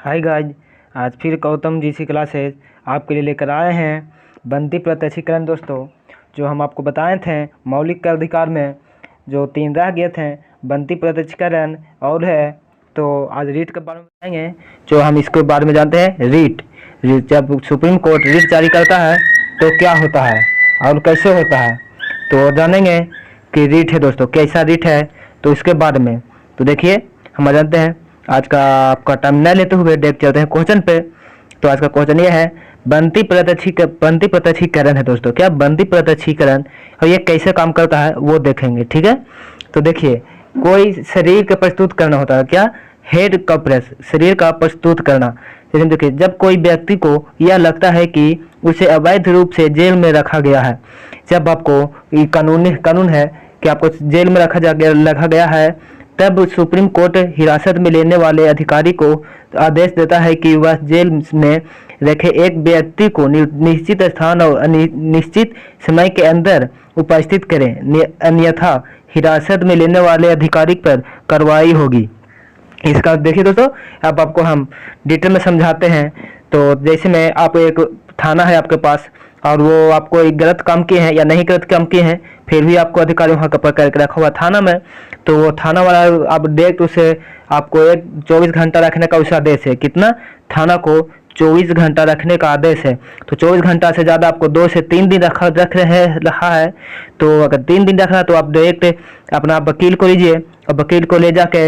Hi guys. आज फिर गौतम जी सी classes आपके लिए लेकर आए हैं बनती प्रत्यक्षीकरण दोस्तों। जो हम आपको बताए थे मौलिक अधिकार में जो 3 रह गए थे, बनती प्रत्यक्षीकरण और है, तो आज रीट के बारे में बताएंगे। जो हम इसके बारे में जानते हैं रीट जब सुप्रीम कोर्ट रीट जारी करता है तो क्या होता है और कैसे होता है, तो जानेंगे कि रीट है दोस्तों, कैसा रीट है तो इसके बारे में। तो देखिए हम जानते हैं आज का आपका टाइम न लेते हुए देख चलते हैं क्वेश्चन पे। तो आज का क्वेश्चन ये है बनती प्रत्यक्षीकरण है दोस्तों। क्या बनती प्रत्यक्षीकरण और ये कैसे काम करता है वो देखेंगे, ठीक है। तो देखिए कोई शरीर का प्रस्तुत करना होता है, क्या हेड का प्रेस, शरीर का प्रस्तुत करना। जैसे देखिए जब कोई व्यक्ति को यह लगता है कि उसे अवैध रूप से जेल में रखा गया है, जब आपको ये कानून है कि आपको जेल में रखा गया है, तब सुप्रीम कोर्ट हिरासत में लेने वाले अधिकारी को आदेश देता है कि वह जेल में रखे एक व्यक्ति को निश्चित स्थान और निश्चित समय के अंदर उपस्थित करें, अन्यथा हिरासत में लेने वाले अधिकारी पर कार्रवाई होगी। इसका देखिए दोस्तों, अब आपको हम डिटेल में समझाते हैं। तो जैसे में आप एक थाना है आपके पास और वो आपको एक गलत काम किए हैं या नहीं गलत काम किए हैं, फिर भी आपको अधिकारी वहाँ का पकड़ के रखा हुआ थाना में, तो वो थाना वाला आप देख उसे आपको 24 घंटा रखने का उसे आदेश है। कितना? थाना को 24 घंटा रखने का आदेश है। तो 24 घंटा से ज़्यादा आपको 2 से 3 दिन रखा है। तो अगर 3 दिन रखना तो आप डायरेक्ट अपना वकील को लीजिए और वकील को ले जाके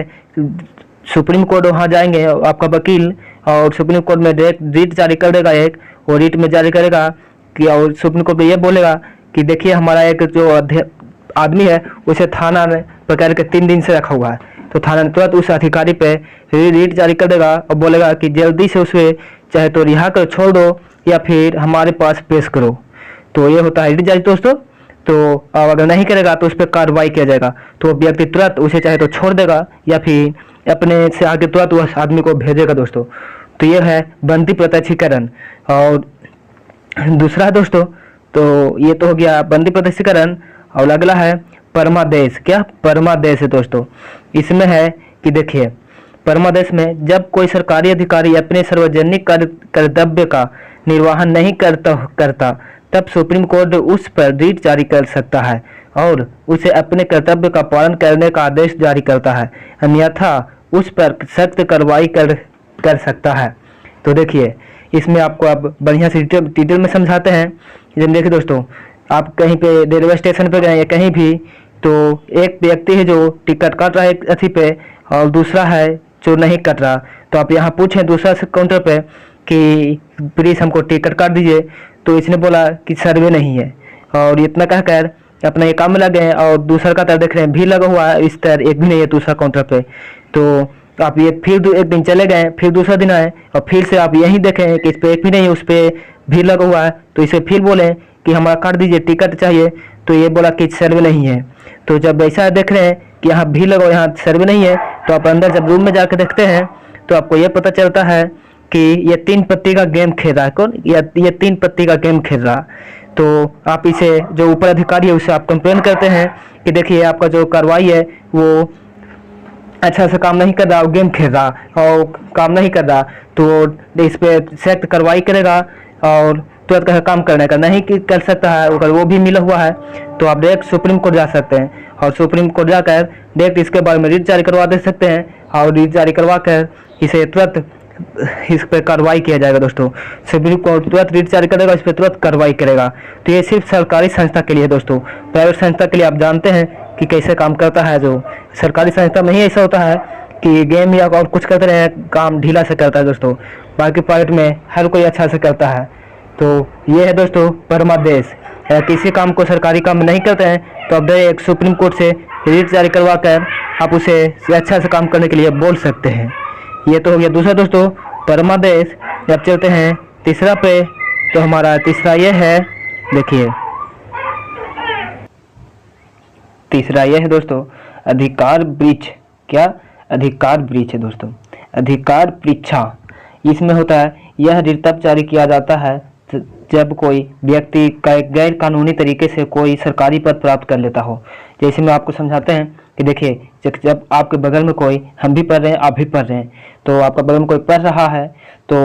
सुप्रीम कोर्ट वहाँ जाएंगे, आपका वकील, और सुप्रीम कोर्ट में डायरेक्ट रीट जारी कर देगा एक, और रीट में जारी करेगा कि और सुप्रीम कोर्ट में ये बोलेगा कि देखिए हमारा एक जो आदमी है उसे थाना में पकड़ के 3 दिन से रखा हुआ है। तो थाना तुरंत उस अधिकारी पे रीट जारी कर देगा और बोलेगा कि जल्दी से उसे चाहे तो रिहा कर छोड़ दो या फिर हमारे पास पेश करो। तो ये होता है रीट जारी दोस्तों। तो अगर नहीं करेगा तो उस पर कार्रवाई किया जाएगा। तो व्यक्ति तुरंत उसे चाहे तो छोड़ देगा या फिर अपने से आगे तुरंत उस आदमी को भेजेगा दोस्तों। तो ये है बनती प्रत्यक्षीकरण। और दूसरा है दोस्तों, तो ये तो हो गया बनती प्रत्यक्षीकरण, और अगला है परमादेश। क्या परमादेश है दोस्तों? इसमें है कि देखिए परमादेश में जब कोई सरकारी अधिकारी अपने सार्वजनिक कर्तव्य का निर्वहन नहीं करता तब सुप्रीम कोर्ट उस पर रीट जारी कर सकता है और उसे अपने कर्तव्य का पालन करने का आदेश जारी करता है, अन्यथा उस पर सख्त कार्रवाई कर सकता है। तो देखिए इसमें आपको अब बढ़िया से डिटेल में समझाते हैं। देखिए दोस्तों, आप कहीं पे रेलवे स्टेशन पे गए या कहीं भी, तो एक व्यक्ति है जो टिकट काट रहा है अथी पे और दूसरा है जो नहीं कट रहा। तो आप यहाँ पूछें दूसरा से काउंटर पे कि प्लीज़ हमको टिकट काट दीजिए, तो इसने बोला कि सर्वे नहीं है, और इतना कहकर अपना ये काम में लगे हैं। और दूसरा का तरफ देख रहे हैं भीड़ लगा हुआ है, इस तरह एक भी नहीं है दूसरा काउंटर पे। तो आप ये फिर एक दिन चले गए, फिर दूसरा दिन आए और फिर से आप यही देखें कि इस पर एक भी नहीं है, उस पर भीड़ लगा हुआ है। तो इसे फिर बोले कि हमारा काट दीजिए, टिकट चाहिए, तो ये बोला कि सर्वे नहीं है। तो जब ऐसा देख रहे हैं कि यहाँ भीड़ लगा, यहाँ सर्वे नहीं है, तो आप अंदर जब रूम में जाकर देखते हैं तो आपको ये पता चलता है कि ये 3 पत्ती का गेम खेल रहा है। कौन? ये 3 पत्ती का गेम खेल रहा। तो आप इसे जो ऊपर अधिकारी है उसे आप कंप्लेन करते हैं कि देखिए आपका जो कार्रवाई है वो अच्छा से काम नहीं कर रहा, गेम खेल रहा और काम नहीं कर रहा, तो इस पर सख्त कार्रवाई करेगा और तुरंत का काम करने का नहीं कर सकता है। अगर वो भी मिला हुआ है तो आप डायरेक्ट सुप्रीम कोर्ट जा सकते हैं और सुप्रीम कोर्ट जाकर डायरेक्ट इसके बारे में रीट जारी करवा दे सकते हैं और रीट जारी करवा कर इसे तुरंत इस पर कार्रवाई किया जाएगा दोस्तों। सुप्रीम कोर्ट तुरंत रीट जारी करेगा, इस पर तुरंत कार्रवाई करेगा। तो ये सिर्फ सरकारी संस्था के लिए दोस्तों। प्राइवेट संस्था के लिए आप जानते हैं कि कैसे काम करता है। जो सरकारी संस्था में ही ऐसा होता है कि गेम या और कुछ करते रहे, काम ढीला से करता है दोस्तों। बाकी प्राइवेट में हर कोई अच्छा से करता है। तो ये है दोस्तों परमादेश। किसी काम को सरकारी काम नहीं करते हैं तो आप डायरेक्ट सुप्रीम कोर्ट से रीट जारी करवा कर आप उसे अच्छा से काम करने के लिए बोल सकते हैं। ये तो हो गया दूसरा दोस्तों परमादेश। अब चलते हैं तीसरा पे। तो हमारा तीसरा ये है, देखिए तीसरा ये है दोस्तों अधिकार ब्रीच। क्या? अधिकार ब्रीच है दोस्तों, अधिकार परीक्षा। इसमें होता है यह रीट तब जारी किया जाता है जब कोई व्यक्ति गैर कानूनी तरीके से कोई सरकारी पद प्राप्त कर लेता हो। जैसे मैं आपको समझाते हैं कि देखिए जब आपके बगल में कोई, हम भी पढ़ रहे हैं आप भी पढ़ रहे हैं, तो आपका बगल में कोई पढ़ रहा है तो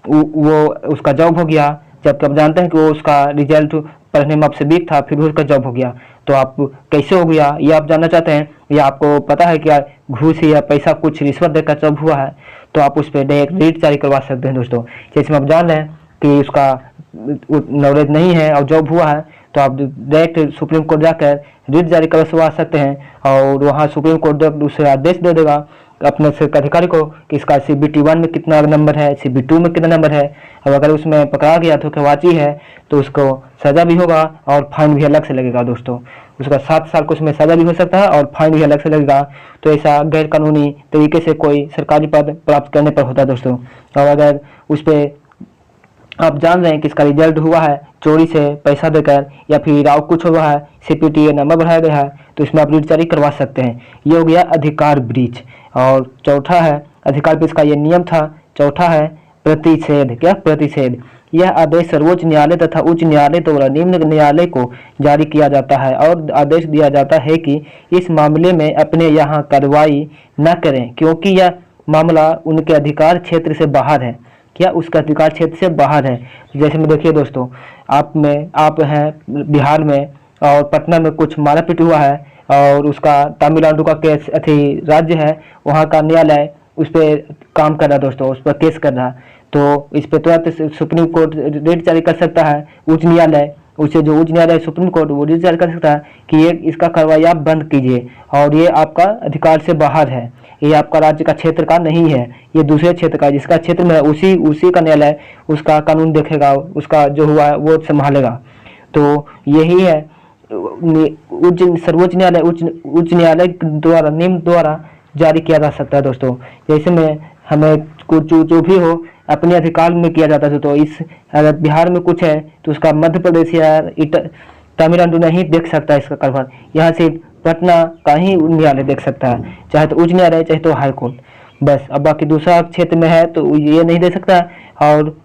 वो उसका जॉब हो गया, जबकि आप जानते हैं कि वो उसका रिजल्ट पढ़ने में आपसे वीक था, फिर भी उसका जॉब हो गया, तो आप कैसे हो गया ये आप जानना चाहते हैं, या आपको पता है कि घूस या पैसा कुछ रिश्वत देकर जॉब हुआ है, तो आप उस पर डायरेक्ट रीट जारी करवा सकते हैं दोस्तों। जैसे आप जान रहे हैं कि उसका नॉलेज नहीं है और जॉब हुआ है, तो आप डायरेक्ट सुप्रीम कोर्ट जाकर रीट जारी करवा सकते हैं और वहाँ सुप्रीम कोर्ट उसे आदेश दे देगा अपने अधिकारी को कि इसका CBT 1 में कितना नंबर है, CB2 में कितना नंबर है, और अगर उसमें पकड़ा गया तो खवाची है तो उसको सज़ा भी होगा और फाइन भी अलग से लगेगा दोस्तों। उसका 7 साल को उसमें सज़ा भी हो सकता है और फाइन भी अलग से लगेगा। तो ऐसा गैर कानूनी तरीके से कोई सरकारी पद प्राप्त करने पर होता है दोस्तों। और अगर उस पर आप जान रहे हैं कि इसका रिजल्ट हुआ है चोरी से, पैसा देकर, या फिर और कुछ हुआ है, CPT नंबर बढ़ाया गया है, तो इसमें आप रीट जारी करवा सकते हैं। ये हो गया अधिकार ब्रीच। और चौथा है अधिकार ब्रीच का ये नियम था। चौथा है प्रतिषेध। क्या प्रतिषेध? यह आदेश सर्वोच्च न्यायालय तथा उच्च न्यायालय द्वारा निम्न न्यायालय को जारी किया जाता है और आदेश दिया जाता है कि इस मामले में अपने यहाँ कार्रवाई न करें क्योंकि यह मामला उनके अधिकार क्षेत्र से बाहर है। क्या उसका अधिकार क्षेत्र से बाहर है? जैसे में देखिए दोस्तों, आप हैं बिहार में और पटना में कुछ मारापीट हुआ है और उसका तमिलनाडु का केस राज्य है, वहाँ का न्यायालय उस पर काम कर रहा है दोस्तों, उस पर केस कर रहा है, तो इस पर तुरंत सुप्रीम कोर्ट रीट जारी कर सकता है। उच्च न्यायालय उसे जो उच्च न्यायालय सुप्रीम कोर्ट वो रीट जारी कर सकता है कि ये इसका कार्रवाई आप बंद कीजिए और ये आपका अधिकार से बाहर है, ये आपका राज्य का क्षेत्र का नहीं है, ये दूसरे क्षेत्र का, जिसका क्षेत्र में उसी का न्यायालय उसका कानून देखेगा, उसका जो हुआ है वो संभालेगा। तो यही है सर्वोच्च न्यायालय उच्च न्यायालय द्वारा निम्न द्वारा जारी किया जा सकता है दोस्तों। जैसे में हमें कुछ जो भी हो अपने अधिकार में किया जाता है, तो इस अगर बिहार में कुछ है तो उसका मध्य प्रदेश या तमिलनाडु नहीं देख सकता इसका कार्रवाई, यहाँ से पटना का ही न्यायालय देख सकता है, चाहे तो उच्च न्यायालय चाहे तो हाई कोर्ट, बस। अब बाकी दूसरा क्षेत्र में है तो ये नहीं दे सकता। और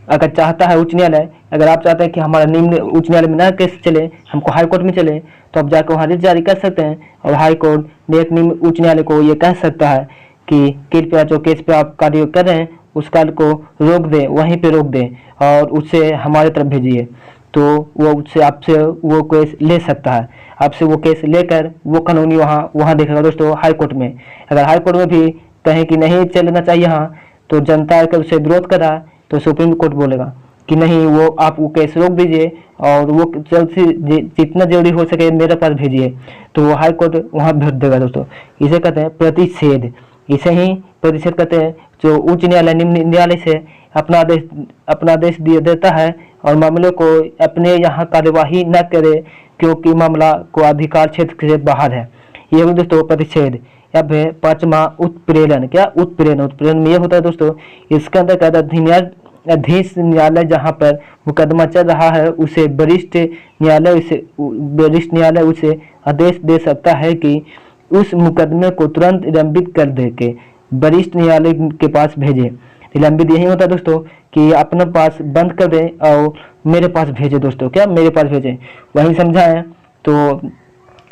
अगर चाहता है उच्च न्यायालय, अगर आप चाहते हैं कि हमारा निम्न उच्च न्यायालय में ना केस चले, हमको हाई कोर्ट में चले, तो आप जाकर वहाँ रीट जारी कर सकते हैं और हाई कोर्ट डायरेक्ट निम्न उच्च न्यायालय को ये कह सकता है कि कृपया जो केस पे आप कार्य कर रहे हैं उस कार्य को रोक दें, वहीं पे रोक दें और उससे हमारे तरफ भेजिए, तो वो उससे आपसे वो केस ले सकता है। आपसे वो केस लेकर वो कानूनी वहाँ देखेगा दोस्तों हाई कोर्ट में। अगर हाई कोर्ट में भी कहें कि नहीं चलना चाहिए यहाँ, तो जनता अगर उसे विरोध कर रहा है तो सुप्रीम कोर्ट बोलेगा कि नहीं, वो आप वो केस रोक दीजिए और वो जल्द से जितना जल्दी हो सके मेरे पास भेजिए, तो वो हाई कोर्ट वहाँ भेज देगा दोस्तों। इसे कहते हैं प्रतिषेध। इसे ही प्रतिषेध कहते हैं, जो उच्च न्यायालय निम्न न्यायालय से अपना आदेश देता है और मामले को अपने यहाँ कार्यवाही न करे क्योंकि मामला को अधिकार क्षेत्र से बाहर है। ये भी दोस्तों प्रतिषेध। अब है पांचवा उत्प्रेरण। क्या उत्प्रेरण? उत्प्रेरण में ये होता है दोस्तों, इसके अंदर कहता है अधीश न्यायालय जहाँ पर मुकदमा चल रहा है उसे वरिष्ठ न्यायालय उसे आदेश दे सकता है कि उस मुकदमे को तुरंत निलंबित कर दे के वरिष्ठ न्यायालय के पास भेजे। निलंबित यही होता है दोस्तों कि अपने पास बंद कर दे और मेरे पास भेजे दोस्तों। क्या मेरे पास भेजे? वही समझाएं तो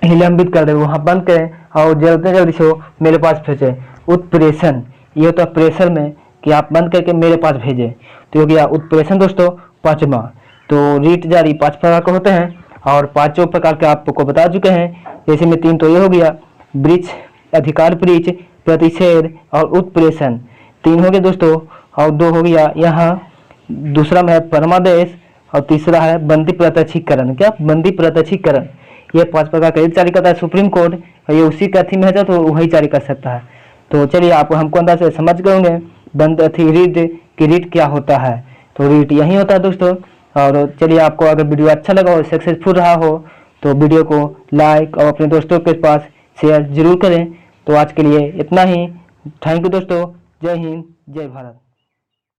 निलंबित कर दे, वहाँ बंद करें और जल्द से जल्द से मेरे पास भेजे। उत्प्रेषण ये होता है प्रेशर में कि आप बंद करके मेरे पास भेजे, तो हो गया उत्प्रेषण दोस्तों पांचवा। तो रीट जारी 5 प्रकार के होते हैं और 5 प्रकार के आपको बता चुके हैं। जैसे में 3 तो ये हो गया ब्रीच, अधिकार ब्रीच, प्रतिषेध और उत्प्रेषण, 3 हो गए दोस्तों। और 2 हो गया यहाँ, दूसरा में है परमादेश और तीसरा है बंदी प्रत्यक्षीकरण। क्या? बंदी प्रत्यक्षीकरण। ये 5 प्रकार का रीट जारी करता है सुप्रीम कोर्ट और ये उसी का थीम है तो वही जारी कर सकता है। तो चलिए आप हमको अंदाज से समझ गए होंगे रीट की रीट क्या होता है। तो रीट यही होता है दोस्तों। और चलिए आपको अगर वीडियो अच्छा लगा और सक्सेसफुल रहा हो तो वीडियो को लाइक और अपने दोस्तों के पास शेयर जरूर करें। तो आज के लिए इतना ही। थैंक यू दोस्तों। जय हिंद, जय भारत।